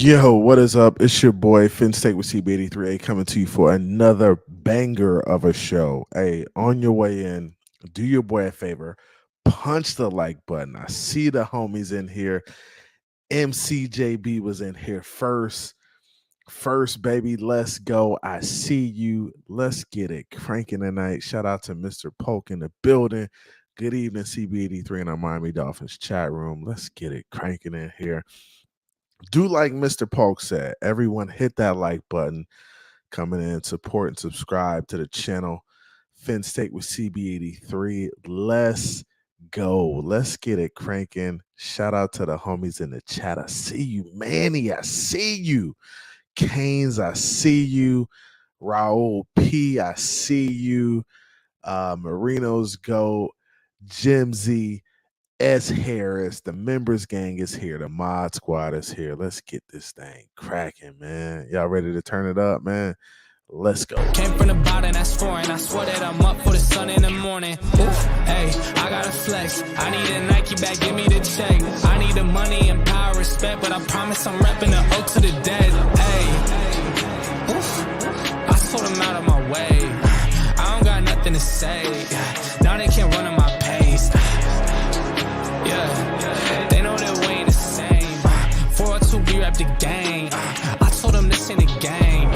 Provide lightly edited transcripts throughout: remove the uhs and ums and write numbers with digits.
Yo, what is up? It's your boy FinState with CB83A coming to you for another banger of a show. Hey, on your way in, do your boy a favor, punch the like button. I see the homies in here. MCJB was in here first. First, baby, let's go. I see you. Let's get it cranking tonight. Shout out to Mr. Polk in the building. Good evening, CB83 in our Miami Dolphins chat room. Let's get it cranking in here. Do like Mr. Polk said, everyone hit that like button, coming in, support and subscribe to the channel. Finn State with CB83. Let's go. Let's get it cranking. Shout out to the homies in the chat. I see you, Manny. I see you. Canes, I see you. Raul P, I see you. Marinos Go. Jimsy. S. Harris, the members gang is here. The mod squad is here. Let's get this thing cracking, man. Y'all ready to turn it up, man? Let's go. Came from the bottom, that's foreign. I swear that I'm up for the sun in the morning. Oof, hey, I gotta flex. I need a Nike bag, give me the check. I need the money and power, respect, but I promise I'm repping the O to the dead. Hey, oof, I sort them out of my way. I don't got nothing to say. Now they can't run at my pace. Yeah, they know that we ain't the same. 402, we rap the gang. I told them this ain't a game.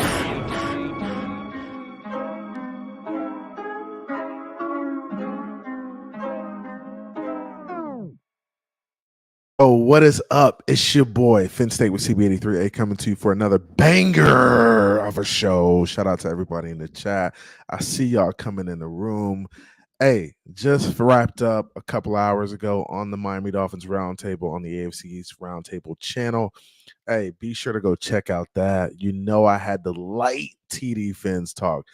Oh, what is up? It's your boy, Finn State with CB83A coming to you for another banger of a show. Shout out to everybody in the chat. I see y'all coming in the room. Hey, just wrapped up a couple hours ago on the Miami Dolphins Roundtable on the AFC East Roundtable channel. Hey, be sure to go check out that. You know I had the light TD Fins talk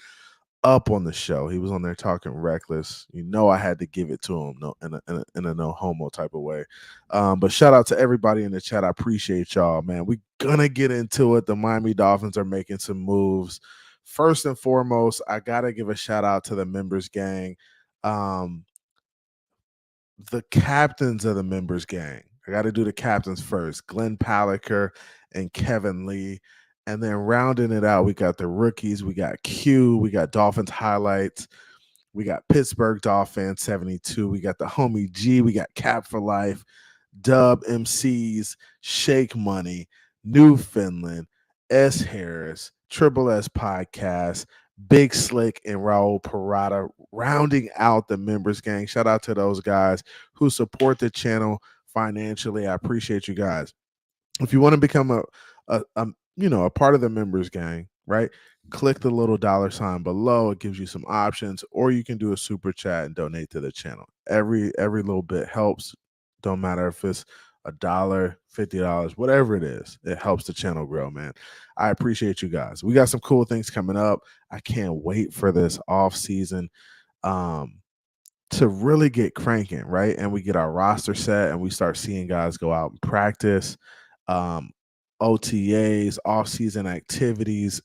up on the show. He was on there talking reckless. You know I had to give it to him, no, in a no homo type of way. But shout out to everybody in the chat. I appreciate y'all, man. We're gonna get into it. The Miami Dolphins are making some moves. First and foremost, I gotta give a shout out to the members gang. The captains of the members gang. I got to do the captains first. Glenn Paliker and Kevin Lee. And then rounding it out, we got the rookies. We got Q. We got Dolphins highlights. We got Pittsburgh Dolphins 72. We got the homie G. We got Cap for Life. Dub MCs. Shake Money. Newfoundland. S. Harris. Triple S Podcast. Big Slick and Raul Parada rounding out the members gang. Shout out to those guys who support the channel financially. I appreciate you guys. If you want to become a part of the members gang, right? Click the little $sign below. It gives you some options, or you can do a super chat and donate to the channel. Every little bit helps. Don't matter if it's $1, $50, whatever it is, it helps the channel grow, man. I appreciate you guys. We got some cool things coming up. I can't wait for this off season to really get cranking, right? And we get our roster set and we start seeing guys go out and practice, OTAs, off season activities.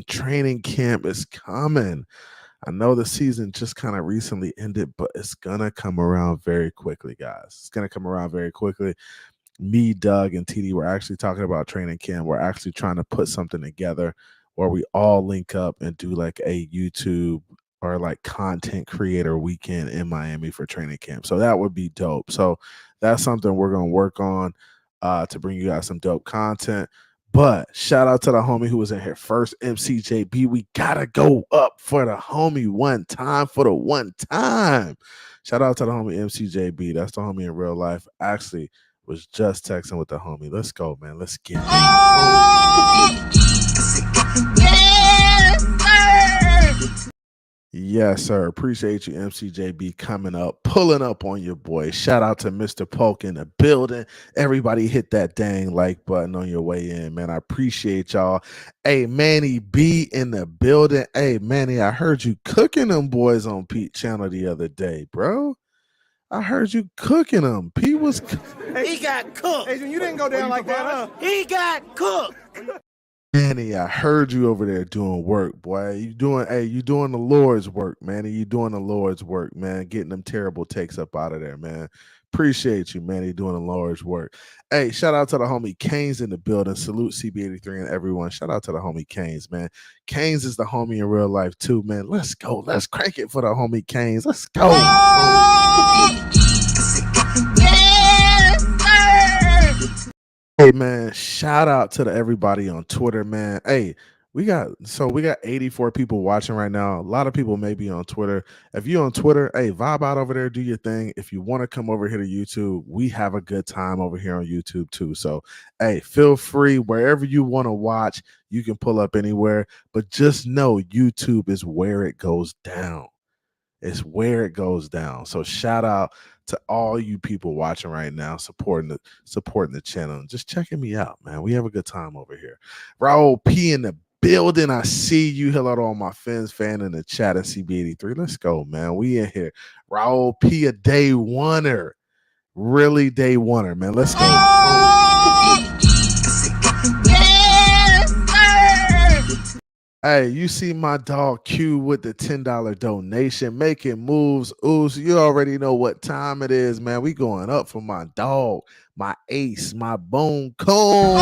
Training camp is coming. I know the season just kind of recently ended, but it's going to come around very quickly, guys. It's going to come around very quickly. Me, Doug, and TD were actually talking about training camp. We're actually trying to put something together where we all link up and do like a YouTube or like content creator weekend in Miami for training camp. So that would be dope. So that's something we're going to work on to bring you guys some dope content. But shout out to the homie who was in here first, MCJB. We gotta go up for the homie one time for the one time. Shout out to the homie MCJB. That's the homie in real life. Actually, was just texting with the homie. Let's go, man. Let's get it. Yes, sir. Appreciate you, MCJB, coming up, pulling up on your boy. Shout out to Mr. Polk in the building. Everybody hit that dang like button on your way in, man. I appreciate y'all. Hey, Manny B in the building. Hey, Manny, I heard you cooking them boys on Pete channel the other day, bro. I heard you cooking them. Pete was... He got cooked. Hey, you didn't go down like that, huh? He got cooked. Manny, I heard you over there doing work, boy. You doing the Lord's work, Manny. You doing the Lord's work, man. Getting them terrible takes up out of there, man. Appreciate you, man. You're doing a large work. Hey, shout out to the homie Canes in the building. Salute CB83 and everyone. Shout out to the homie Canes, man. Canes is the homie in real life too, man. Let's go. Let's crank it for the homie Canes. Let's go. Hey, man, shout out to everybody on Twitter, man. Hey, we got 84 people watching right now. A lot of people may be on Twitter. If you're on Twitter, hey, vibe out over there, do your thing. If you want to come over here to YouTube, we have a good time over here on YouTube too. So, hey, feel free wherever you want to watch. You can pull up anywhere, but just know YouTube is where it goes down. It's where it goes down. So shout out to all you people watching right now, supporting the channel, and just checking me out, man. We have a good time over here. Raul P in the building. I see you. Hello to all my fans, fan in the chat at CB83. Let's go, man. We in here. Raul P, a day oneer. Really day oneer, man. Let's go. Hey, you see my dog Q with the $10 donation, making moves. Ooh, so you already know what time it is, man. We going up for my dog, my ace, my bone cold.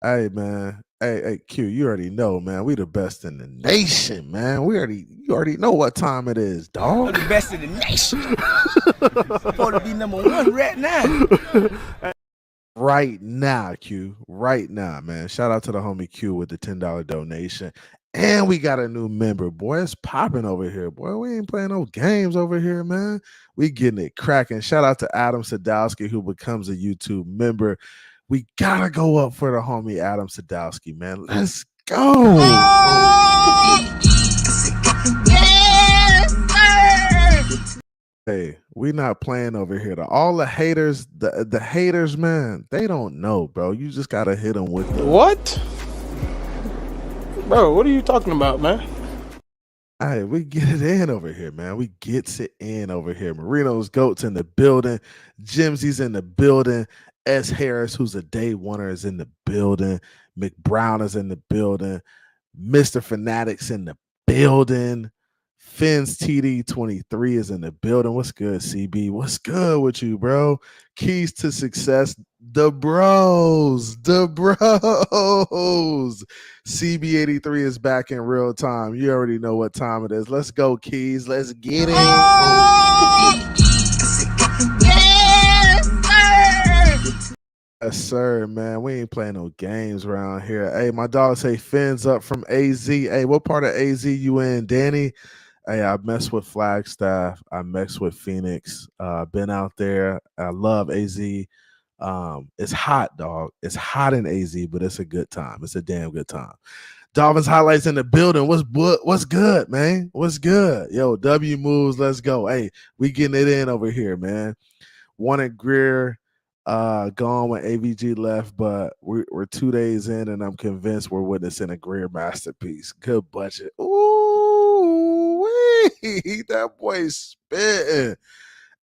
Hey, man. Hey, Q, you already know, man. We the best in the nation, man. You already know what time it is, dog. I'm the best in the nation. Supposed to be #1 right now. Right now, Q. Right now, man. Shout out to the homie Q with the $10 donation. And we got a new member. Boy, it's popping over here. Boy, we ain't playing no games over here, man. We getting it cracking. Shout out to Adam Sadowski, who becomes a YouTube member. We gotta go up for the homie Adam Sadowski, man. Let's go. Hey, we not playing over here. All the haters, the haters, man, they don't know, bro. You just gotta hit them with it. What? Bro, what are you talking about, man? Hey, we get it in over here, man. We gets it in over here. Marino's Goats in the building. Jimsy's in the building. S. Harris, who's a day oneer, is in the building. McBrown is in the building. Mr. Fanatics in the building. Finn's TD23 is in the building. What's good, CB? What's good with you, bro? Keys to success, the bros. CB83 is back in real time. You already know what time it is. Let's go, Keys. Let's get it. Yes, sir, man. We ain't playing no games around here. Hey, my dog say Finn's up from AZ. Hey, what part of AZ you in, Danny? Hey, I mess with Flagstaff. I mess with Phoenix. Been out there. I love AZ. It's hot, dog. It's hot in AZ, but it's a good time. It's a damn good time. Dolphins highlights in the building. What's good, man? What's good? Yo, W moves. Let's go. Hey, we getting it in over here, man. Wanted Greer gone when AVG left, but we're 2 days in, and I'm convinced we're witnessing a Greer masterpiece. Good budget. Ooh, that boy's spitting.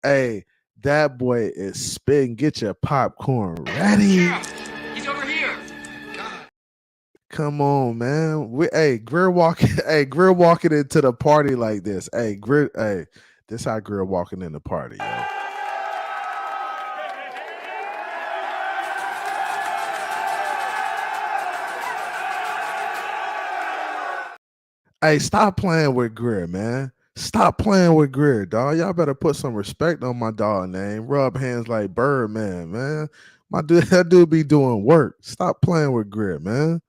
Hey, that boy is spitting. Get your popcorn ready. Yeah, he's over here. Come on, man. Greer walking. Hey, Greer walking into the party like this. Hey, Greer. Hey, this how Greer walking in the party, yo. Hey, stop playing with Greer, man. Stop playing with Greer, dog. Y'all better put some respect on my dog name. Rub hands like Birdman, man. That dude be doing work. Stop playing with Greer, man.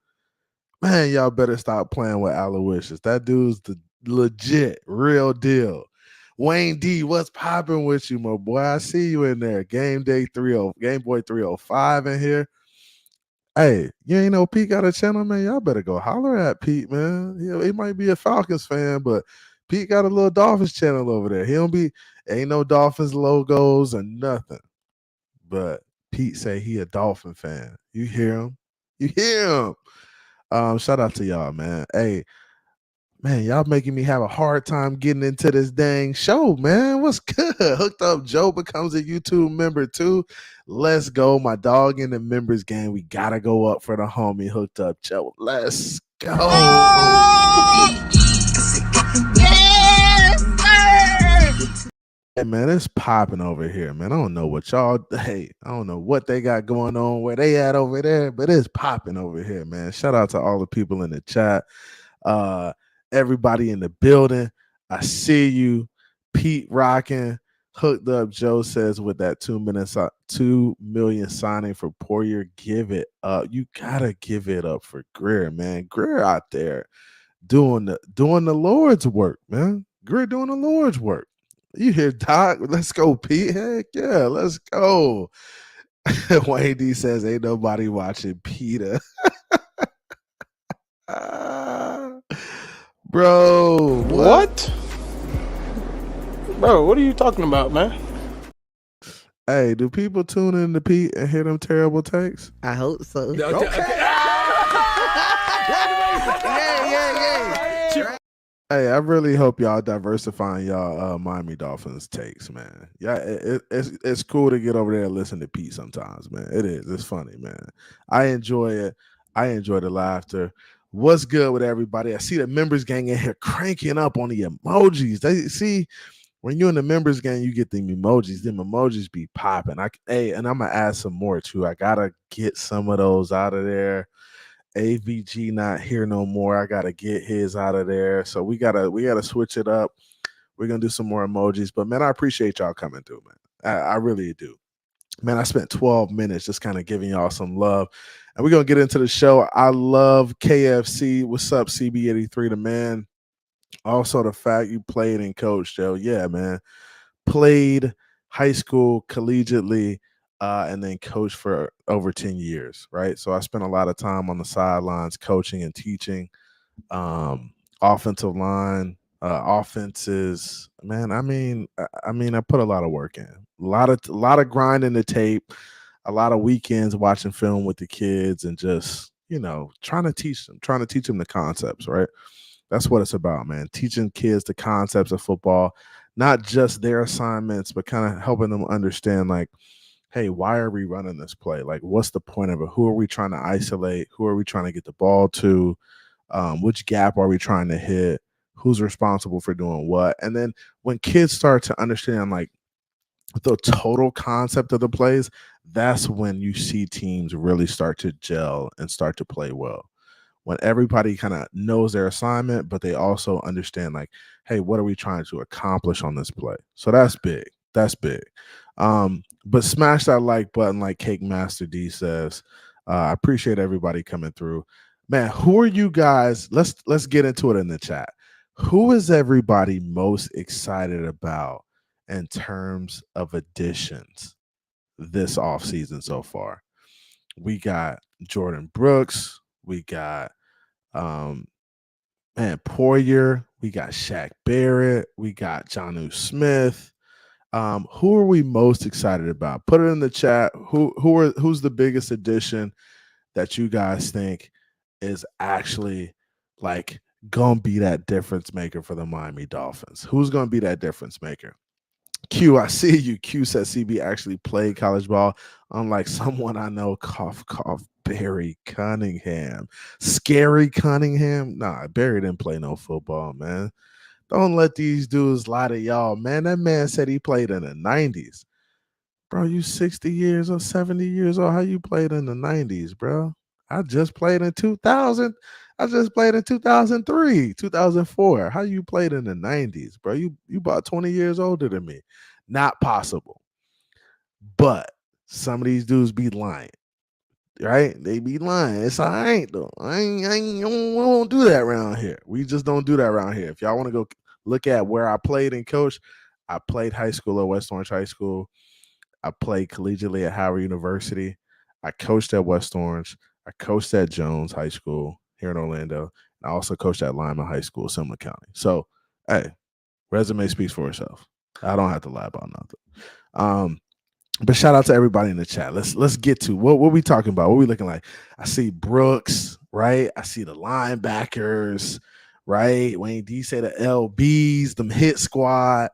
Man, y'all better stop playing with Aloysius. That dude's the legit, real deal. Wayne D, what's popping with you, my boy? I see you in there. Game Boy 305 in here. Hey, you ain't know Pete got a channel, man? Y'all better go holler at Pete, man. He might be a Falcons fan, but Pete got a little Dolphins channel over there. Ain't no Dolphins logos or nothing. But Pete say he a Dolphin fan. You hear him? You hear him? Shout out to y'all, man. Hey, man, y'all making me have a hard time getting into this dang show, man. What's good? Hooked Up Joe becomes a YouTube member too. Let's go. My dog in the members game. We gotta go up for the homie Hooked Up Joe. Let's go. Hey man, it's popping over here, man. I don't know what y'all. Hey, I don't know what they got going on, where they at over there, but it's popping over here, man. Shout out to all the people in the chat, uh, everybody in the building. I see you, Pete rocking, hooked up. Joe says with that 2 million signing for Poirier, give it up. You gotta give it up for Greer, man. Greer out there doing the Lord's work, man. Greer doing the Lord's work. You hear Doc? Let's go, Pete. Heck yeah, let's go. Wayne D says, ain't nobody watching Peter. Bro, What? Bro, what are you talking about, man? Hey, do people tune in to Pete and hear them terrible takes? I hope so. Hey, I really hope y'all diversifying y'all Miami Dolphins takes, man. Yeah, it's cool to get over there and listen to Pete sometimes, man. It is. It's funny, man. I enjoy it. I enjoy the laughter. What's good with everybody? I see the members gang in here cranking up on the emojis. They see when you're in the members gang, you get them emojis. Them emojis be popping. And I'm gonna add some more too. I gotta get some of those out of there. AVG not here no more. I gotta get his out of there. So we gotta switch it up. We're gonna do some more emojis. But man, I appreciate y'all coming through, man. I really do. Man, I spent 12 minutes just kind of giving y'all some love. And we're gonna get into the show. I love KFC. What's up, CB83 the man? Also, the fact you played and coached, Joe. Yeah, man. Played high school, collegiately, and then coached for over 10 years, right? So I spent a lot of time on the sidelines coaching and teaching. Offensive line, offenses, man. I put a lot of work in. A lot of grinding the tape, a lot of weekends watching film with the kids and just, trying to teach them the concepts, right? That's what it's about, man. Teaching kids the concepts of football, not just their assignments, but kind of helping them understand, like, hey, why are we running this play? Like, what's the point of it? Who are we trying to isolate? Who are we trying to get the ball to? Which gap are we trying to hit? Who's responsible for doing what? And then when kids start to understand, like, the total concept of the plays, that's when you see teams really start to gel and start to play well. When everybody kind of knows their assignment, but they also understand, like, hey, what are we trying to accomplish on this play? So that's big. That's big. But smash that like button, like Cake Master D says. I appreciate everybody coming through. Man, who are you guys? Let's get into it in the chat. Who is everybody most excited about in terms of additions this offseason so far? We got Jordan Brooks. We got Poirier. We got Shaq Barrett. We got Jonnu Smith. Who are we most excited about? Put it in the chat. Who's the biggest addition that you guys think is actually, like, gonna be that difference maker for the Miami Dolphins? Who's gonna be that difference maker? Q, I see you. Q said CB actually played college ball, unlike someone I know, cough, cough, Barry Cunningham. Scary Cunningham? Nah, Barry didn't play no football, man. Don't let these dudes lie to y'all, man. That man said he played in the 90s. Bro, you 60 years or 70 years old. How you played in the 90s, bro? I just played in 2000. I just played in 2003, 2004. How you played in the 90s, bro? You about 20 years older than me. Not possible. But some of these dudes be lying, right? They be lying. It's all right, though. We don't do that around here. We just don't do that around here. If y'all want to go look at where I played and coached, I played high school at West Orange High School. I played collegiately at Howard University. I coached at West Orange. I coached at Jones High School here in Orlando. And I also coached at Lima High School, Seminole County. So, hey, resume speaks for itself. I don't have to lie about nothing. But shout out to everybody in the chat. Let's get to what we talking about. What we looking like? I see Brooks, right? I see the linebackers, right? Wayne D say the LBs, them hit squad.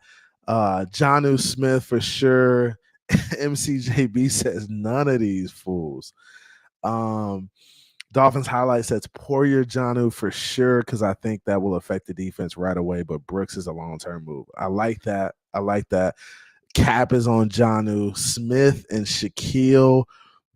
Jonnu Smith for sure. MCJB says none of these fools. Dolphins highlight says Poirier Jonnu for sure, because I think that will affect the defense right away. But Brooks is a long-term move. I like that. I like that. Cap is on Jonnu Smith and Shaquille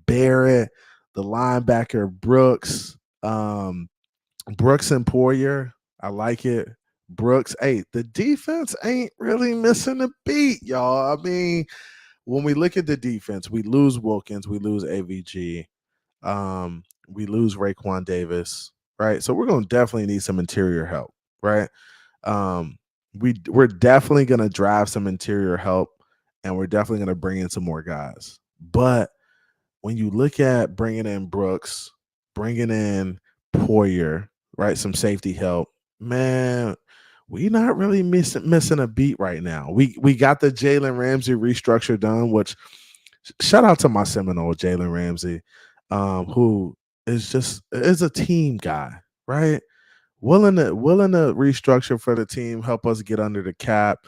Barrett, the linebacker Brooks, Brooks and Poyer. I like it. Brooks, hey, the defense ain't really missing a beat, y'all. I mean, when we look at the defense, we lose Wilkins, we lose AVG, we lose Raekwon Davis, right? So we're gonna definitely need some interior help, right? Um, we're definitely gonna drive some interior help, and we're definitely gonna bring in some more guys. But when you look at bringing in Brooks, bringing in Poyer, right, some safety help, man, we not really missing a beat right now. We got the Jalen Ramsey restructure done, which shout out to my Seminole Jalen Ramsey, who is a team guy, right? Willing to restructure for the team, help us get under the cap,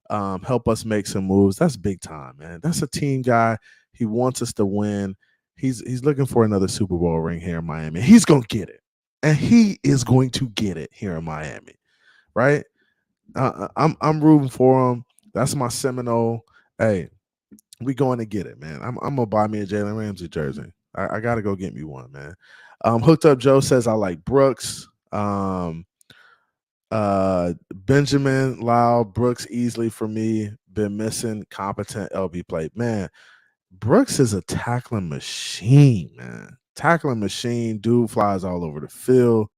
help us make some moves. That's big time, man. That's a team guy. He wants us to win. He's looking for another Super Bowl ring here in Miami. He's gonna get it, and he is going to get it here in Miami, right? I'm rooting for him. That's my Seminole. Hey, we going to get it, man. I'm gonna buy me a Jalen Ramsey jersey. I gotta go get me one, man. Hooked Up Joe says I like Brooks. Benjamin Lau, Brooks easily for me. Been missing competent LB play. Man, Brooks is a tackling machine, man. Tackling machine. Dude flies all over the field.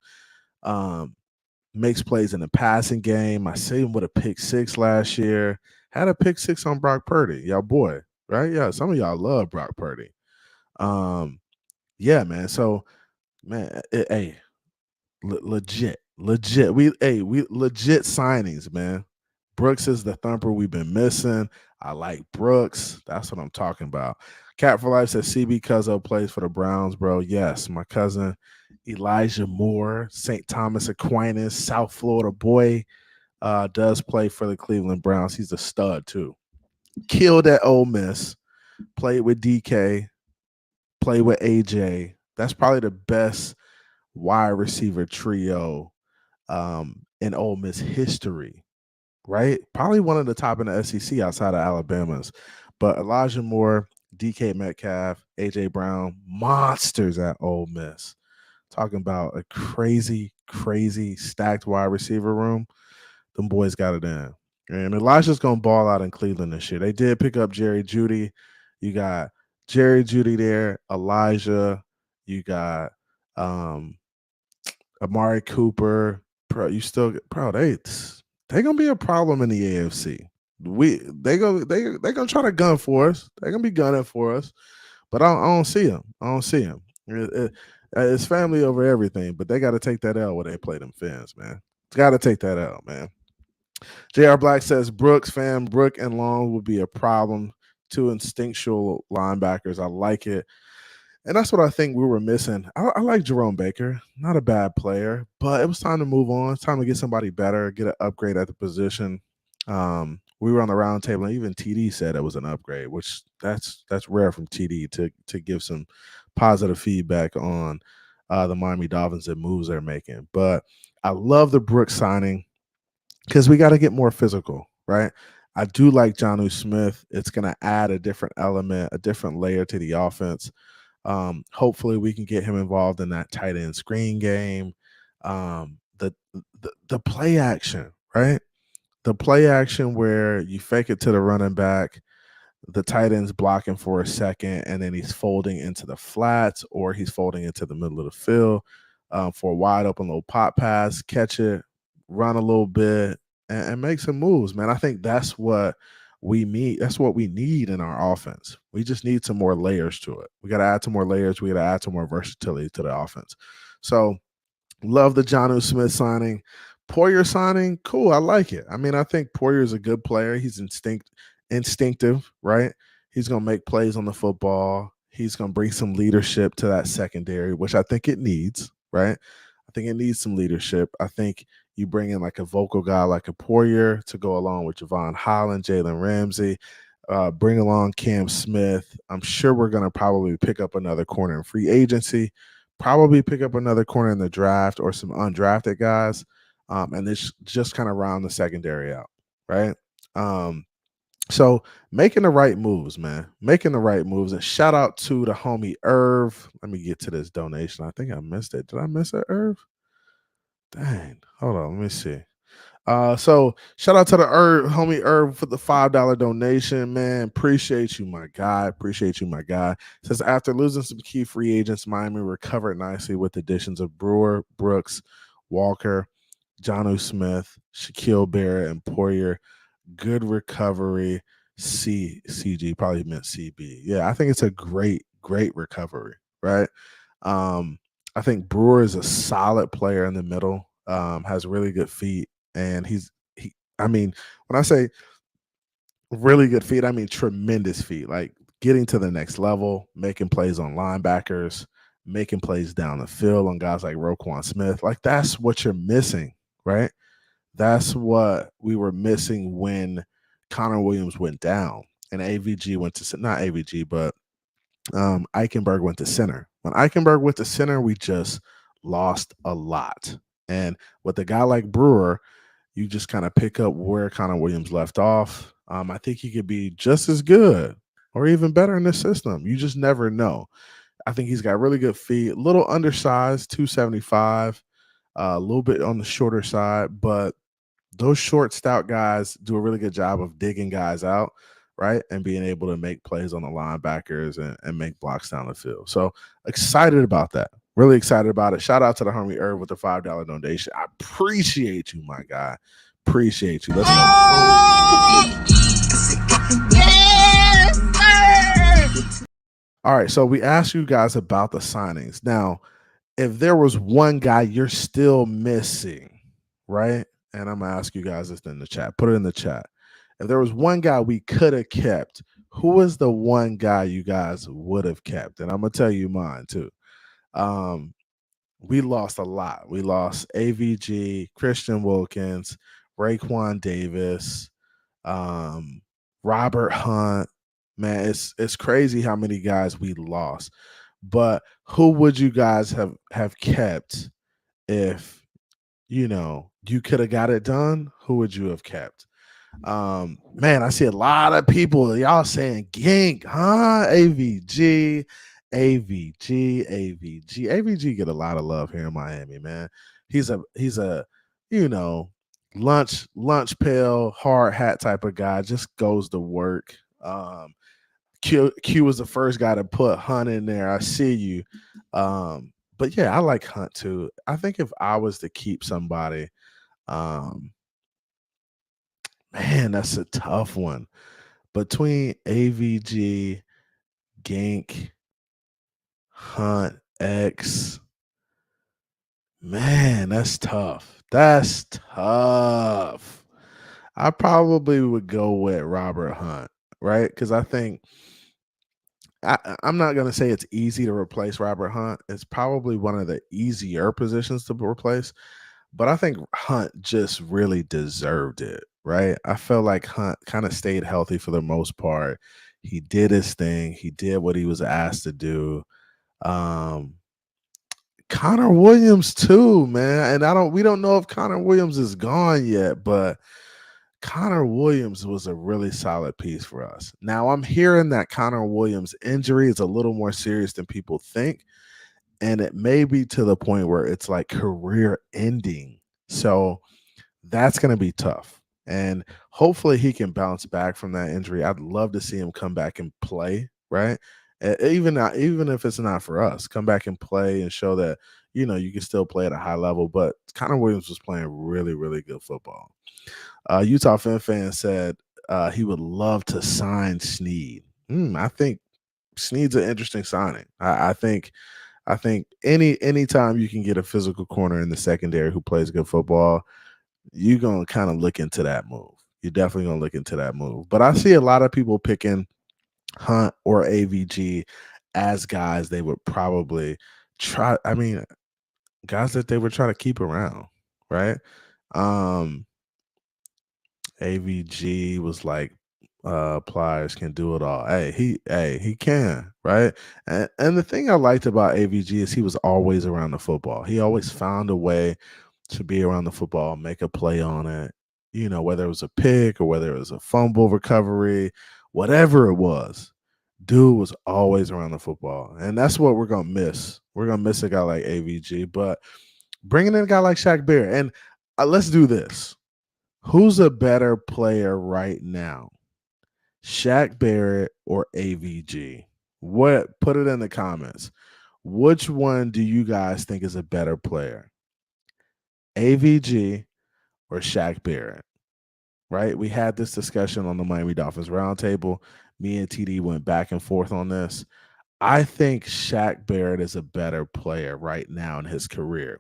Makes plays in the passing game. I see him with a pick six last year. Had a pick six on Brock Purdy. Y'all boy, right? Yeah, some of y'all love Brock Purdy. Yeah, man. So, man, hey, legit. We legit signings, man. Brooks is the thumper we've been missing. I like Brooks. That's what I'm talking about. Cat for Life says CB Cuzzo plays for the Browns, bro. Yes, my cousin Elijah Moore, St. Thomas Aquinas, South Florida boy, does play for the Cleveland Browns. He's a stud too. Killed at Ole Miss. Played with DK. Played with AJ. That's probably the best wide receiver trio in Ole Miss history, right? Probably one of the top in the SEC outside of Alabama's. But Elijah Moore, DK Metcalf, AJ Brown, monsters at Ole Miss. Talking about a crazy, crazy stacked wide receiver room. Them boys got it in. And Elijah's going to ball out in Cleveland this year. They did pick up Jerry Jeudy. You got Jerry Jeudy there, Elijah. You got Amari Cooper. Bro, they gonna be a problem in the AFC. They gonna try to gun for us. They're gonna be gunning for us, but I don't see them. I don't see them. It's family over everything, but they got to take that L when they play them Fins, man. Got to take that L, man. J.R. Black says Brooks, Brook and Long will be a problem. Two instinctual linebackers. I like it. And that's what I think we were missing. I like Jerome Baker, not a bad player, but it was time to move on. It's time to get somebody better, get an upgrade at the position. We were on the round table, and even TD said it was an upgrade, which that's rare from TD to give some positive feedback on the Miami Dolphins and moves they're making. But I love the Brooks signing because we got to get more physical, right? I do like Jonnu Smith. It's going to add a different element, a different layer to the offense. Hopefully we can get him involved in that tight end screen game. The play action, right? The play action where you fake it to the running back, the tight end's blocking for a second, and then he's folding into the flats or he's folding into the middle of the field for a wide open little pop pass, catch it, run a little bit, and make some moves, man. I think that's what we need. That's what we need in our offense. We just need some more layers to it. We got to add some more layers. We got to add some more versatility to the offense. So love the Jonnu Smith signing. Poyer signing, cool. I like it. I mean, I think Poyer is a good player. He's instinctive, right? He's going to make plays on the football. He's going to bring some leadership to that secondary, which I think it needs, right? I think it needs some leadership. I think you bring in like a vocal guy like a Poyer to go along with Javon Holland, Jalen Ramsey, bring along Cam Smith. I'm sure we're going to probably pick up another corner in free agency, probably pick up another corner in the draft or some undrafted guys. And it's just kind of round the secondary out, right? So making the right moves, man. Making the right moves. And shout out to the homie Irv. Let me get to this donation. I think I missed it. Did I miss it, Irv? Dang. Hold on. Let me see. So shout out to the homie Irv for the $5 donation, man. Appreciate you, my guy. Appreciate you, my guy. Says after losing some key free agents, Miami recovered nicely with additions of Brewer, Brooks, Walker, Jonnu Smith, Shaquille Barrett, and Poyer. Good recovery. CG probably meant CB. Yeah, I think it's a great recovery, right? I think Brewer is a solid player in the middle. Has really good feet, and he. I mean, when I say really good feet, I mean tremendous feet. Like getting to the next level, making plays on linebackers, making plays down the field on guys like Roquan Smith. Like that's what you're missing, right? That's what we were missing when Connor Williams went down and AVG went to not AVG, but Eichenberg went to center. When Eichenberg went to center, we just lost a lot. And with a guy like Brewer, you just kind of pick up where Connor Williams left off. I think he could be just as good or even better in this system. You just never know. I think he's got really good feet, a little undersized, 275, a little bit on the shorter side, but those short, stout guys do a really good job of digging guys out, right? And being able to make plays on the linebackers and make blocks down the field. So excited about that. Really excited about it. Shout out to the homie Irv with the $5 donation. I appreciate you, my guy. Appreciate you. Let's go. All right. So we asked you guys about the signings. Now, if there was one guy you're still missing, right? And I'm gonna ask you guys this in the chat. Put it in the chat. If there was one guy we could have kept, who is the one guy you guys would have kept? And I'm gonna tell you mine too. We lost a lot. We lost AVG, Christian Wilkins, Raekwon Davis, Robert Hunt. Man, it's crazy how many guys we lost. But who would you guys have kept if you could have got it done? Who would you have kept? Man, I see a lot of people y'all saying Gink, huh? AVG, AVG get a lot of love here in Miami, man. He's a lunch pail, hard hat type of guy, just goes to work. Q was the first guy to put Hunt in there. I see you. But yeah, I like Hunt too. I think if I was to keep somebody, man, that's a tough one. Between AVG, Gink, Hunt, X, man, that's tough. That's tough. I probably would go with Robert Hunt, right? Because I think I'm not going to say it's easy to replace Robert Hunt. It's probably one of the easier positions to replace. But I think Hunt just really deserved it, right? I felt like Hunt kind of stayed healthy for the most part. He did his thing. He did what he was asked to do. Connor Williams too, man. And we don't know if Connor Williams is gone yet, but Connor Williams was a really solid piece for us. Now I'm hearing that Connor Williams' injury is a little more serious than people think, and it may be to the point where it's like career ending. So that's going to be tough. And hopefully he can bounce back from that injury. I'd love to see him come back and play, right? Even if it's not for us, come back and play and show that, you can still play at a high level. But Connor Williams was playing really, really good football. Utah fan said he would love to sign Snead. I think Snead's an interesting signing. I think anytime you can get a physical corner in the secondary who plays good football, you're gonna kind of look into that move. You're definitely gonna look into that move. But I see a lot of people picking Hunt or AVG as guys they would probably try. I mean, guys that they would try to keep around, right? AVG was like, Pliers can do it all. Hey, he can, right? And the thing I liked about AVG is he was always around the football. He always found a way to be around the football, make a play on it. whether it was a pick or whether it was a fumble recovery, whatever it was, dude was always around the football. And that's what we're going to miss. We're going to miss a guy like AVG, but bringing in a guy like Shaq Barrett. And let's do this. Who's a better player right now? Shaq Barrett or AVG? Put it in the comments. Which one do you guys think is a better player? AVG or Shaq Barrett? Right? We had this discussion on the Miami Dolphins roundtable. Me and TD went back and forth on this. I think Shaq Barrett is a better player right now in his career.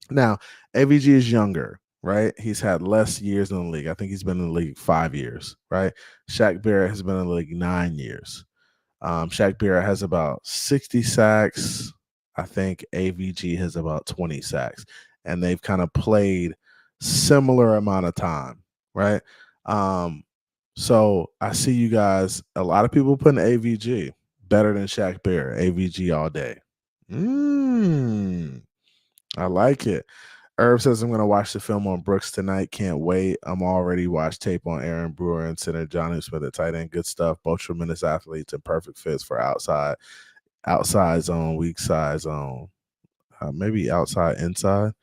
Now, AVG is younger, right? He's had less years in the league. I think he's been in the league 5 years, right? Shaq Barrett has been in the league 9 years. Shaq Barrett has about 60 sacks. I think AVG has about 20 sacks. And they've kind of played similar amount of time, right? So I see you guys, a lot of people putting AVG better than Shaq Barrett, AVG all day. I like it. Herb says, I'm going to watch the film on Brooks tonight. Can't wait. I'm already watched tape on Aaron Brewer and center Johnny Smith at tight end. Good stuff. Both tremendous athletes and perfect fits for outside zone, weak side zone. Maybe outside, inside.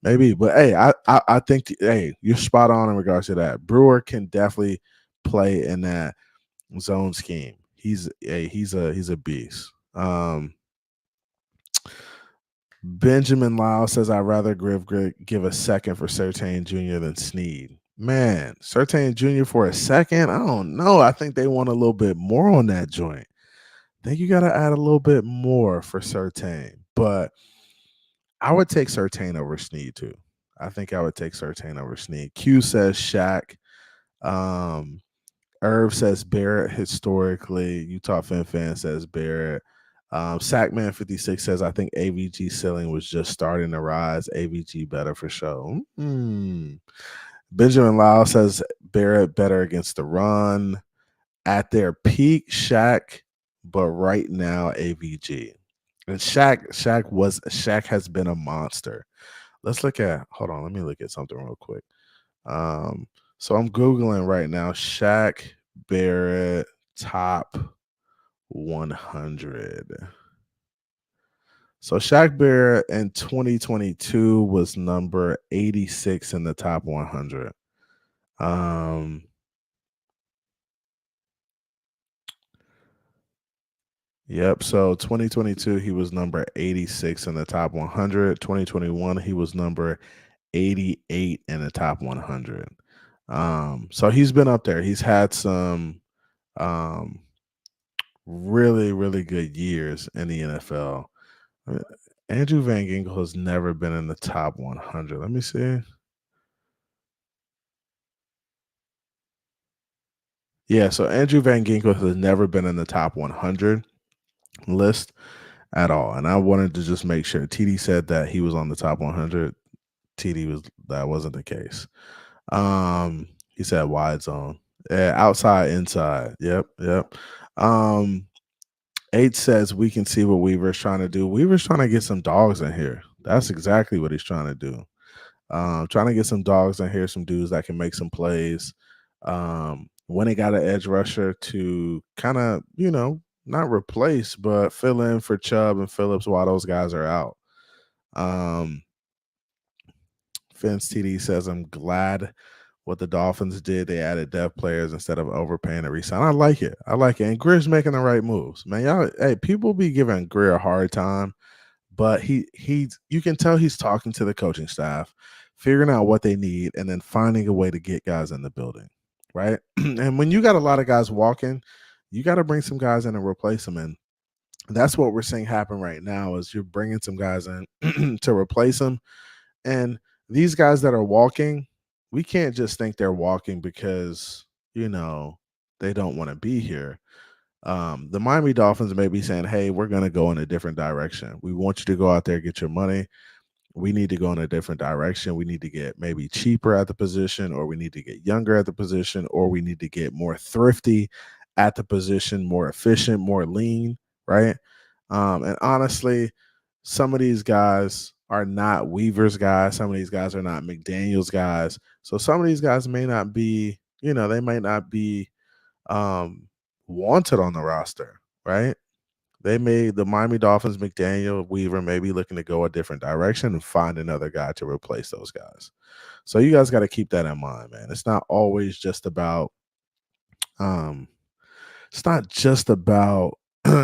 Maybe. But, hey, I think, hey, you're spot on in regards to that. Brewer can definitely play in that zone scheme. He's a beast. Benjamin Lyle says, I'd rather give a second for Surtain Jr. than Snead. Man, Surtain Jr. for a second? I don't know. I think they want a little bit more on that joint. I think you got to add a little bit more for Surtain. But I would take Surtain over Snead, too. I think I would take Surtain over Snead. Q says Shaq. Irv says Barrett historically. Utah fan says Barrett. Sackman 56 says, I think AVG ceiling was just starting to rise. AVG better for sure. Benjamin Lyle says Barrett better against the run. At their peak, Shaq, but right now, AVG. And Shaq has been a monster. Hold on, let me look at something real quick. So I'm Googling right now, Shaq Barrett top 100. So Shaq Barrett in 2022 was number 86 in the top 100. Yep. So 2022, he was number 86 in the top 100. 2021, he was number 88 in the top 100. So he's been up there. He's had some really, really good years in the NFL. Andrew Van Ginkel has never been in the top 100. Let me see. Yeah, so Andrew Van Ginkel has never been in the top 100 list at all. And I wanted to just make sure. TD said that he was on the top 100. That wasn't the case. He said wide zone. Yeah, outside, inside. Yep. 8 says we can see what Weaver's trying to do. Weaver's trying to get some dogs in here. That's exactly what he's trying to do. Trying to get some dogs in here, some dudes that can make some plays. When he got an edge rusher to kind of, not replace, but fill in for Chubb and Phillips while those guys are out. Vince TD says, I'm glad what the Dolphins did. They added depth players instead of overpaying to resign. I like it. And Greer's making the right moves. Man, people be giving Greer a hard time, but you can tell he's talking to the coaching staff, figuring out what they need, and then finding a way to get guys in the building, right? And when you got a lot of guys walking, you got to bring some guys in and replace them. And that's what we're seeing happen right now is you're bringing some guys in to replace them. And these guys that are walking, we can't just think they're walking because, they don't want to be here. The Miami Dolphins may be saying, hey, we're going to go in a different direction. We want you to go out there, get your money. We need to go in a different direction. We need to get maybe cheaper at the position, or we need to get younger at the position, or we need to get more thrifty at the position, more efficient, more lean, right? And honestly, some of these guys are not Weaver's guys. Some of these guys are not McDaniel's guys. So some of these guys may not be, they might not be wanted on the roster, right? They made the Miami Dolphins, McDaniel, Weaver may be looking to go a different direction and find another guy to replace those guys. So you guys got to keep that in mind, man. It's not always just about um it's not just about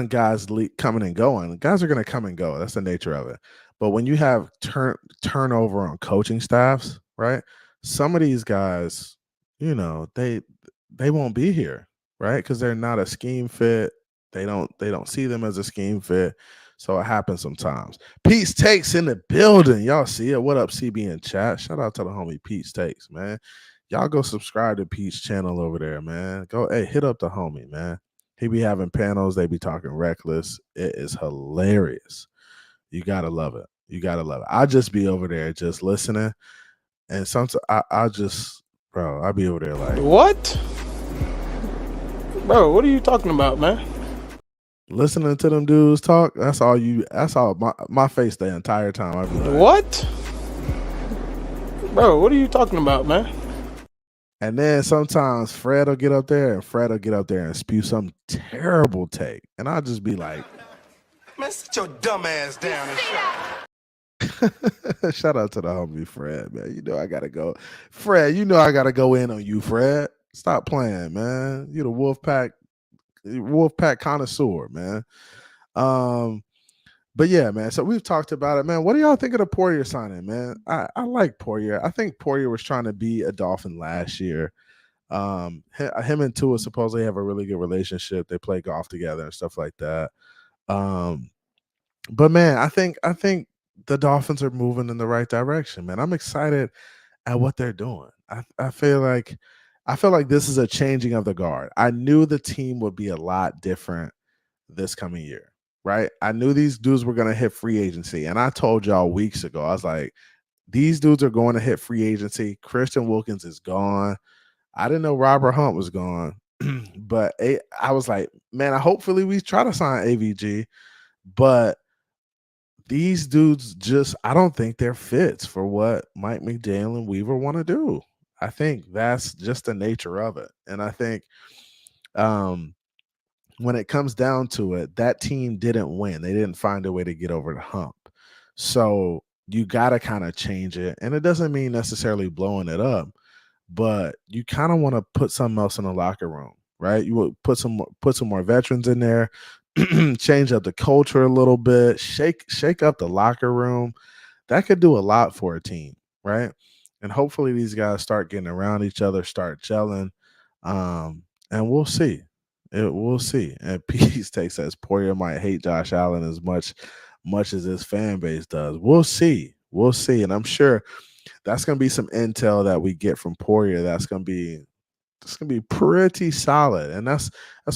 guys coming and going. Guys are going to come and go. That's the nature of it. But when you have turnover on coaching staffs, right? Some of these guys, they won't be here, right? Because they're not a scheme fit. They don't see them as a scheme fit. So it happens sometimes. Pete's Takes in the building. Y'all see it. What up, CB in chat? Shout out to the homie Pete's Takes, man. Y'all go subscribe to Pete's channel over there, man. Go, hey, hit up the homie, man. He be having panels. They be talking reckless. It is hilarious. You gotta love it. You gotta love it. I just be over there just listening, and sometimes I just, bro, I be over there like, what? Bro, what are you talking about, man? Listening to them dudes talk. That's all my face the entire time. I be like, what? Bro, what are you talking about, man? And then sometimes Fred will get up there and spew some terrible take. And I'll just be like, Man, sit your dumb ass down and shout out to the homie Fred, man. You know I gotta go. Fred, you know I gotta go in on you, Fred. Stop playing, man. You're the Wolfpack connoisseur, man. But yeah, man. So we've talked about it, man. What do y'all think of the Poirier signing, man? I like Poirier. I think Poirier was trying to be a Dolphin last year. Him and Tua supposedly have a really good relationship. They play golf together and stuff like that. But man, I think the Dolphins are moving in the right direction, man. I'm excited at what they're doing. I feel like this is a changing of the guard. I knew the team would be a lot different this coming year, right? I knew these dudes were going to hit free agency. And I told y'all weeks ago, I was like, these dudes are going to hit free agency. Christian Wilkins is gone. I didn't know Robert Hunt was gone. But I was like, man, hopefully we try to sign AVG. But these dudes I don't think they're fits for what Mike McDaniel and Weaver want to do. I think that's just the nature of it. And I think when it comes down to it, that team didn't win. They didn't find a way to get over the hump. So you got to kind of change it. And it doesn't mean necessarily blowing it up, but you kind of want to put something else in the locker room, right? You will put some more veterans in there, change up the culture a little bit, shake up the locker room. That could do a lot for a team, right? And hopefully these guys start getting around each other, start gelling, and we'll see. We'll see. And Peace Take says Poirier might hate Josh Allen as much as his fan base does. We'll see. We'll see. And I'm sure that's going to be some intel that we get from Poirier. That's going to be pretty solid. And that's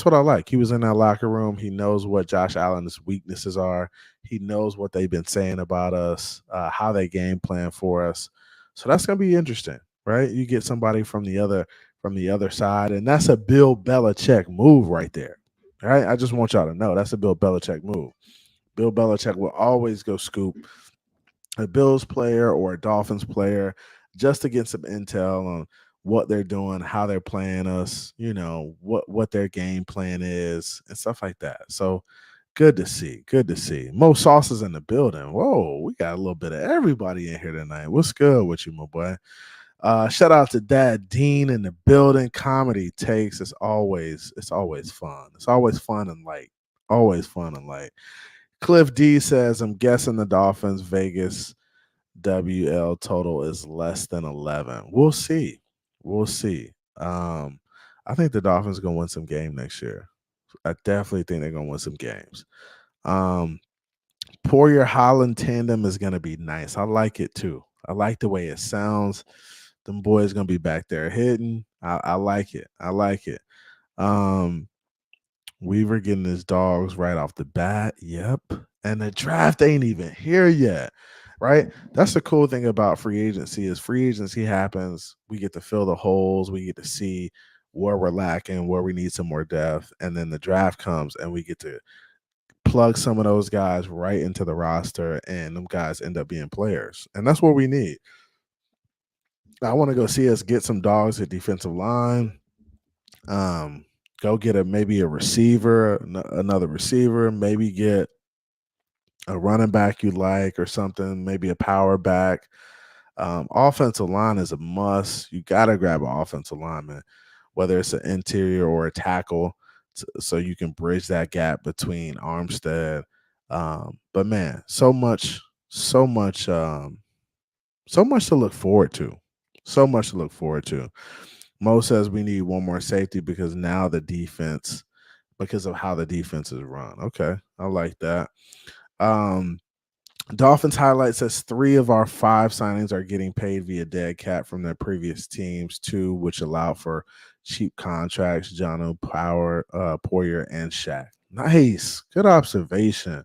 what I like. He was in that locker room. He knows what Josh Allen's weaknesses are. He knows what they've been saying about us, how they game plan for us. So that's going to be interesting, right? You get somebody from the other side, and that's a Bill Belichick move right there, right? I just want y'all to know that's a Bill Belichick move. Bill Belichick will always go scoop a Bills player or a Dolphins player just to get some intel on what they're doing, how they're playing us, what their game plan is and stuff like that. So good to see. Good to see. Mo Sauce is in the building. Whoa, we got a little bit of everybody in here tonight. What's good with you, my boy? Shout out to Dad Dean in the building. Comedy Takes. It's always fun. It's always fun and light. Always fun and light. Cliff D says, I'm guessing the Dolphins Vegas WL total is less than 11. We'll see. We'll see. I think the Dolphins are gonna win some game next year. I definitely think they're gonna win some games. Poirier Holland tandem is gonna be nice. I like it too. I like the way it sounds. Them boys gonna be back there hitting. I like it. I like it. Weaver getting his dogs right off the bat. Yep. And the draft ain't even here yet. Right? That's the cool thing about free agency is free agency happens. We get to fill the holes. We get to see where we're lacking, where we need some more depth. And then the draft comes and we get to plug some of those guys right into the roster, and them guys end up being players. And that's what we need. I want to go see us get some dogs at defensive line. Go get maybe a receiver, another receiver, maybe get a running back you like or something, maybe a power back. Offensive line is a must. You got to grab an offensive lineman, whether it's an interior or a tackle, so you can bridge that gap between Armstead. But man, so much to look forward to. So much to look forward to. Mo says we need one more safety because now the defense, because of how the defense is run. Okay, I like that. Dolphins highlight says 3 of our 5 signings are getting paid via dead cap from their previous teams, 2 which allow for cheap contracts. Jono Poyer, and Shaq. Nice, good observation.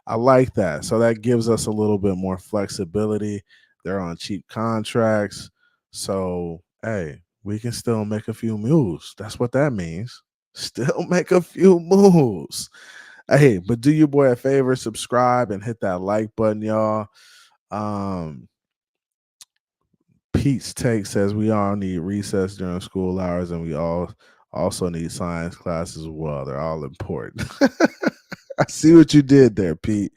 I like that. So that gives us a little bit more flexibility. They're on cheap contracts, so hey, we can still make a few moves. That's what that means. Still make a few moves. Hey, but do your boy a favor, subscribe and hit that like button, y'all. Pete's Take says we all need recess during school hours, and we all also need science classes as well. They're all important. I see what you did there, Pete.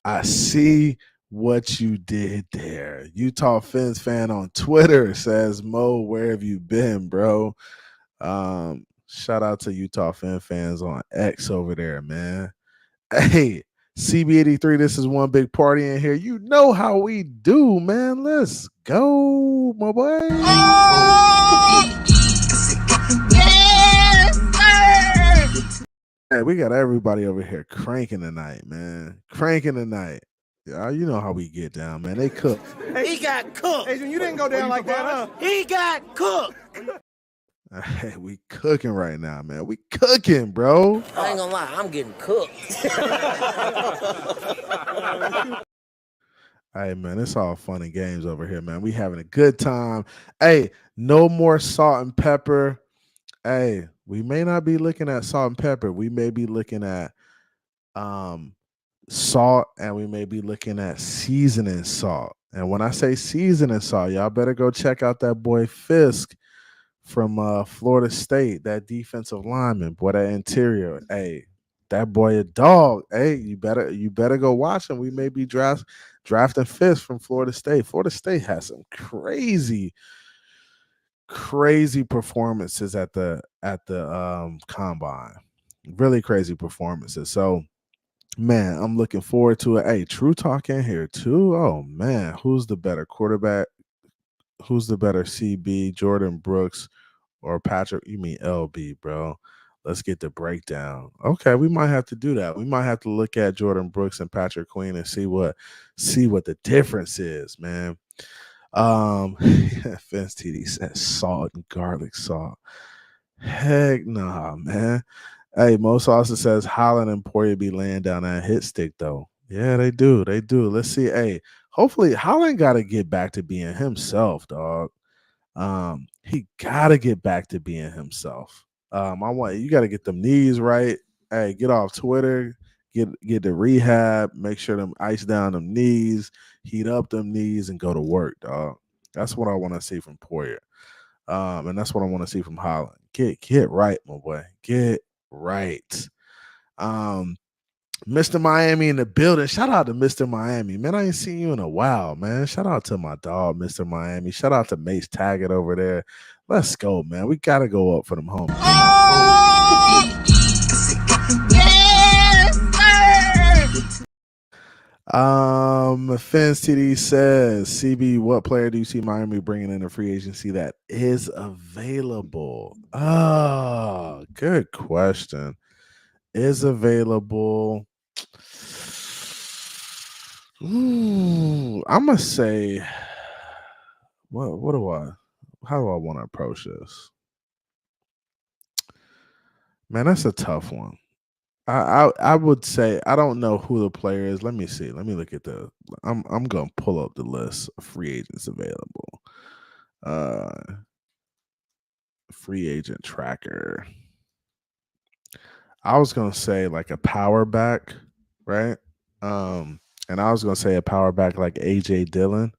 I see what you did there. Utah Fins fan on Twitter says, Mo, where have you been, bro? Shout out to Utah fans on X over there, man. Hey, CB83, this is one big party in here. You know how we do, man. Let's go, my boy. Hey, we got everybody over here cranking tonight, man. Cranking tonight. Yeah, you know how we get down, man. They cook. He got cooked. Adrian, you didn't go down like that, huh? He got cooked. Hey, we cooking right now, man. We cooking, bro. I ain't gonna lie, I'm getting cooked. Hey, man, it's all fun and games over here, man. We having a good time. Hey, no more salt and pepper. Hey, we may not be looking at salt and pepper. We may be looking at salt, and we may be looking at seasoning salt. And when I say seasoning salt, y'all better go check out that boy Fisk from Florida State, that defensive lineman, boy, that interior. Hey, that boy a dog. Hey, you better go watch him. We may be drafting Fisk from Florida State. Florida State has some crazy performances at the combine. Really crazy performances. So, man, I'm looking forward to it. Hey, True Talk in here too. Oh man, who's the better quarterback? Who's the better CB, Jordan Brooks or Patrick? You mean LB, bro? Let's get the breakdown. Okay, we might have to do that. We might have to look at Jordan Brooks and Patrick Queen and see what the difference is, man. Fence TD says salt and garlic salt. Heck nah, man. Hey, Mo also says Holland and Poirier be laying down that hit stick though. Yeah, they do. They do. Let's see. Hey, hopefully Holland got to get back to being himself, dog. He got to get back to being himself. You got to get them knees right. Hey, get off Twitter, get to rehab, make sure them ice down them knees, heat up them knees, and go to work, dog. That's what I want to see from Poirier. And that's what I want to see from Holland. Get right, my boy. Get right. Mr. Miami in the building. Shout out to Mr. Miami. Man, I ain't seen you in a while, man. Shout out to my dog, Mr. Miami. Shout out to Mace Taggart over there. Let's go, man. We got to go up for them home. Fence TD says, CB, what player do you see Miami bringing in a free agency that is available? Oh, good question. Is available. Ooh, I'm gonna say, how do I want to approach this? Man, that's a tough one. I would say I don't know who the player is. Let me see. Let me look at I'm gonna pull up the list of free agents available. Free agent tracker. I was gonna say like a power back, right? And I was gonna say a power back like AJ Dillon.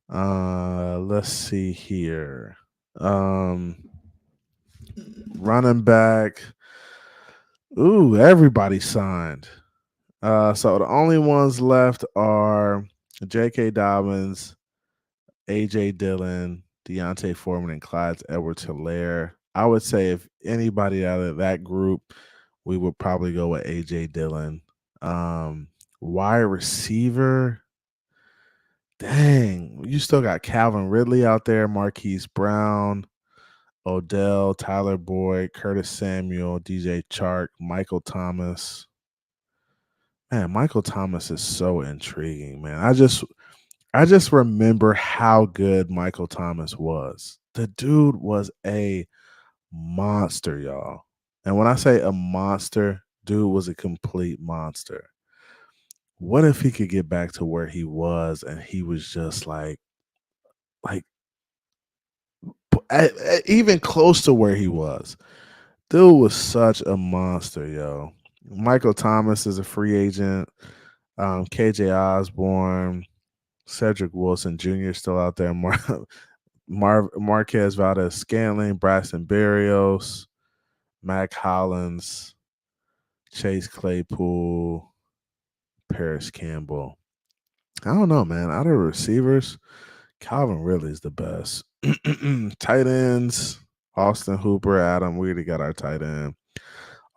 Let's see here. Um, Running back. Ooh, everybody signed. So the only ones left are J.K. Dobbins, A.J. Dillon, Deontay Foreman, and Clyde Edwards-Helaire. I would say if anybody out of that group, we would probably go with A.J. Dillon. Wide receiver, dang, you still got Calvin Ridley out there, Marquise Brown, Odell, Tyler Boyd, Curtis Samuel, DJ Chark, Michael Thomas. Man, Michael Thomas is so intriguing, man. I just remember how good Michael Thomas was. The dude was a monster, y'all. And when I say a monster, dude was a complete monster. What if he could get back to where he was and he was just like even close to where he was? Dude was such a monster, yo. Michael Thomas is a free agent. KJ Osborne, Cedric Wilson Jr. is still out there. Marquez Valdez Scantling, Braxton Berrios, Mac Hollins, Chase Claypool, Paris Campbell. I don't know, man. Out of receivers, Calvin Ridley is the best. Tight ends, Austin Hooper, Adam. We already got our tight end.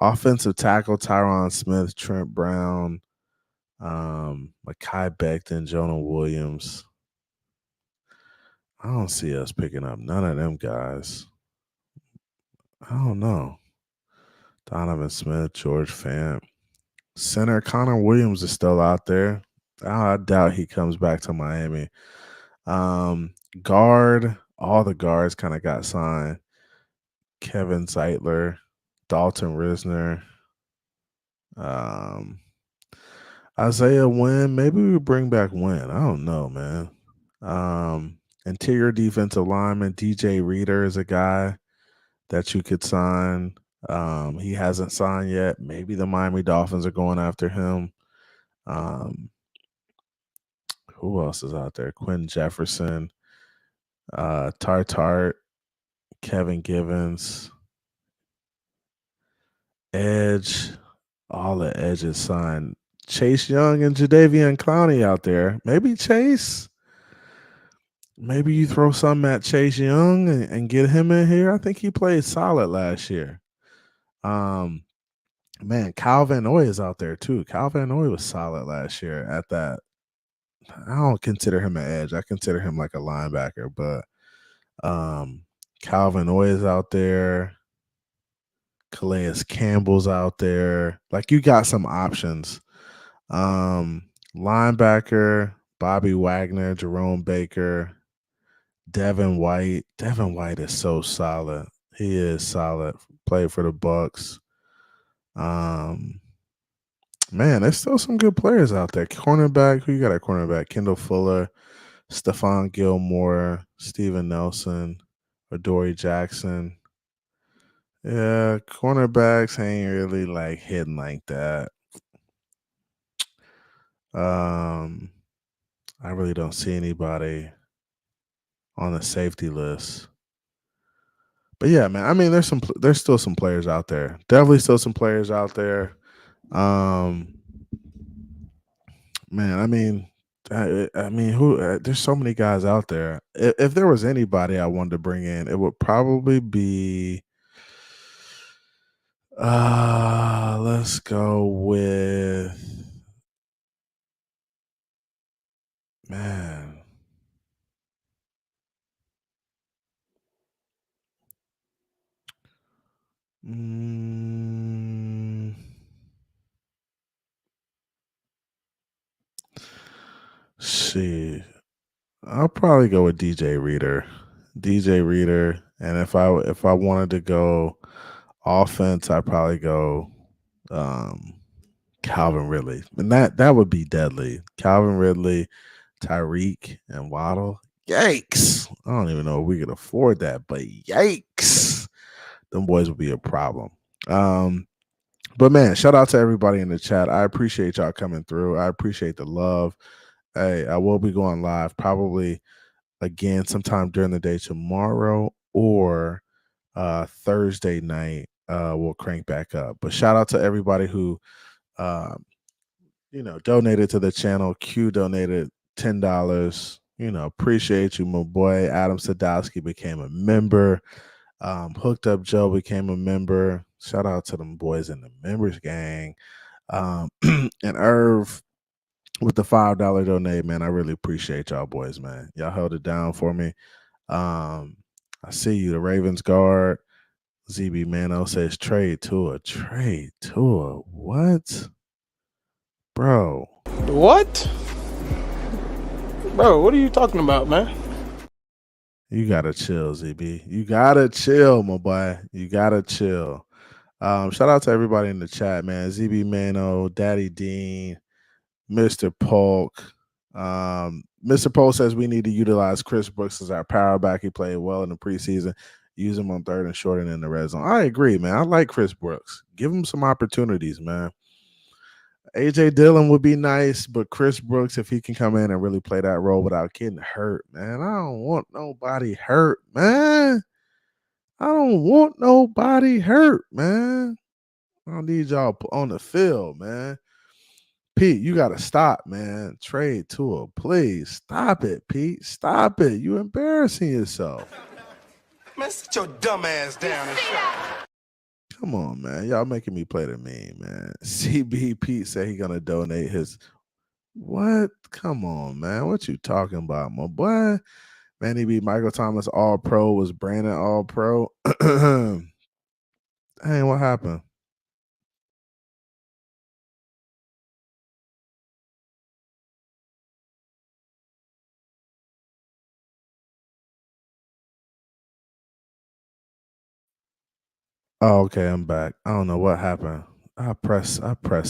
Offensive tackle, Tyron Smith, Trent Brown, Mekhi Becton, Jonah Williams. I don't see us picking up none of them guys. I don't know. Donovan Smith, George Fant. Center Connor Williams is still out there. I doubt he comes back to Miami. Guard, all the guards kind of got signed. Kevin Zeitler, Dalton Risner, Isaiah Wynn. Maybe we bring back Wynn. I don't know, man. Interior defensive lineman DJ Reader is a guy that you could sign. He hasn't signed yet. Maybe the Miami Dolphins are going after him. Who else is out there? Quinn Jefferson, Tartart, Kevin Givens, Edge. All the edges signed. Chase Young and Jadeveon Clowney out there. Maybe Chase. Maybe you throw something at Chase Young and get him in here. I think he played solid last year. Man, Kyle Van Noy is out there too. Kyle Van Noy was solid last year at that. I don't consider him an edge. I consider him like a linebacker, but Kyle Van Noy is out there. Calais Campbell's out there. Like you got some options. Linebacker, Bobby Wagner, Jerome Baker, Devin White. Devin White is so solid. He is solid. Played for the Bucks. Man, there's still some good players out there. Cornerback, who you got at cornerback? Kendall Fuller, Stephon Gilmore, Steven Nelson, Adoree Jackson. Yeah, cornerbacks ain't really like hitting like that. I really don't see anybody on the safety list. But yeah, man, I mean, there's still some players out there. Definitely still some players out there. Man, I mean, who? There's so many guys out there. If there was anybody I wanted to bring in, it would probably be. Let's go with man. Shit. I'll probably go with DJ Reader. DJ Reader. And if I wanted to go offense, I'd probably go Calvin Ridley. And that would be deadly. Calvin Ridley, Tyreek, and Waddle. Yikes. I don't even know if we could afford that, but yikes. Them boys would be a problem. But man, shout out to everybody in the chat. I appreciate y'all coming through. I appreciate the love. Hey, I will be going live probably again sometime during the day tomorrow or Thursday night. We'll crank back up. But shout out to everybody who donated to the channel. Q donated $10. Appreciate you, my boy. Adam Sadowski became a member. Hooked Up Joe became a member. Shout out to them boys in the members gang. And Irv with the $5 donate, man. I really appreciate y'all boys, man. Y'all held it down for me. I see you, the Ravens guard. ZB Mano says trade tour. Trade tour. What? Bro. What? Bro, what are you talking about, man? You gotta chill, ZB. You gotta chill, my boy. You gotta chill. Shout out to everybody in the chat, man. ZB Mano, Daddy Dean, Mr. Polk. Mr. Polk says we need to utilize Chris Brooks as our power back. He played well in the preseason. Use him on third and short and in the red zone. I agree, man. I like Chris Brooks. Give him some opportunities, man. AJ Dillon would be nice, but Chris Brooks, if he can come in and really play that role without getting hurt, man. I don't want nobody hurt, man. I don't want nobody hurt, man. I don't need y'all on the field, man. Pete, you got to stop, man. Trade tour, please. Stop it, Pete. Stop it. You embarrassing yourself. Man, sit your dumb ass down and shut up. Come on, man. Y'all making me play the meme, man. CB Pete said he gonna donate his. What? Come on, man. What you talking about, my boy? Manny B. Michael Thomas All Pro was Brandon All Pro. Dang, what happened? Oh, okay, I'm back. I don't know what happened. I pressed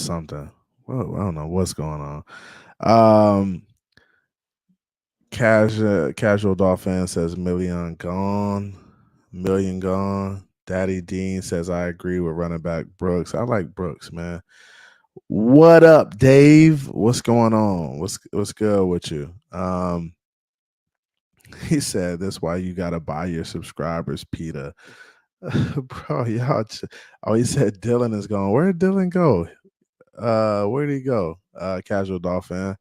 something. Whoa, I don't know what's going on. Casual Dolphin says million gone. Daddy Dean says I agree with running back Brooks. I like Brooks, man. What up, Dave? What's going on? What's good with you? He said that's why you gotta buy your subscribers, Peter. Bro, y'all. He said Dylan is gone. Where did Dylan go? Where did he go? Casual Dolphin.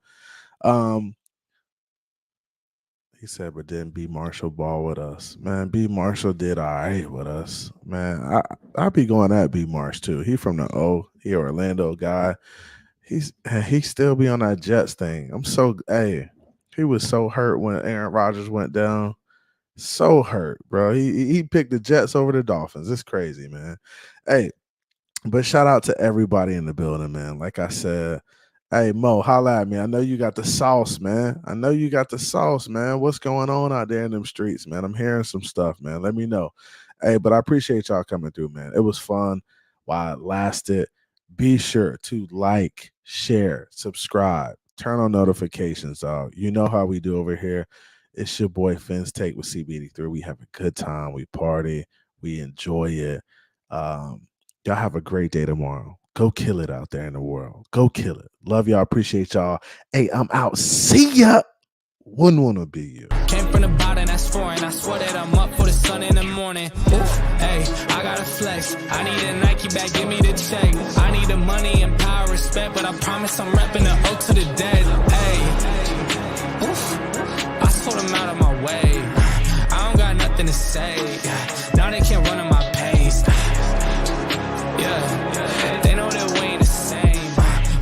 He said, but then B Marshall ball with us. Man, B Marshall did all right with us. Man, I'll be going at B Marsh too. He from the O. He Orlando guy. He still be on that Jets thing. He was so hurt when Aaron Rodgers went down. So hurt, bro. He picked the Jets over the Dolphins. It's crazy, man. Hey, but shout out to everybody in the building, man. Like I said, hey, Mo, holla at me. I know you got the sauce, man. What's going on out there in them streets, man? I'm hearing some stuff, man. Let me know. Hey, but I appreciate y'all coming through, man. It was fun while it lasted. Be sure to like, share, subscribe, turn on notifications, dog. You know how we do over here. It's your boy Finn's Take with CBD3. We have a good time. We party. We enjoy it. Y'all have a great day tomorrow. Go kill it out there in the world. Go kill it. Love y'all. Appreciate y'all. Hey, I'm out. See ya. Wouldn't want to be you. Came from the bottom, that's foreign. I swear that I'm up for the sun in the morning. Oof, hey, I gotta flex. I need a Nike bag, give me the check. I need the money and power, respect, but I promise I'm repping the oak to the dead. Hey, oof, I told them out of my way. I don't got nothing to say. Now they can't run at my pace. Yeah, they know that we ain't the same.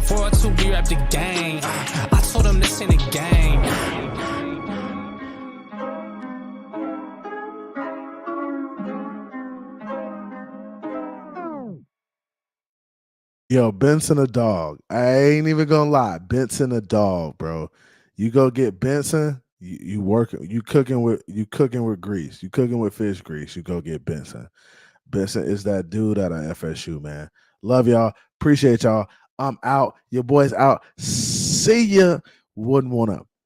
402, we rap the gang. I told them this ain't a game. Yo, Benson a dog. I ain't even gonna lie. Benson a dog, bro. You go get Benson. You cooking with grease. You cooking with fish grease. You go get Benson. Benson is that dude at a FSU, man. Love y'all. Appreciate y'all. I'm out. Your boy's out. See ya. Wouldn't want to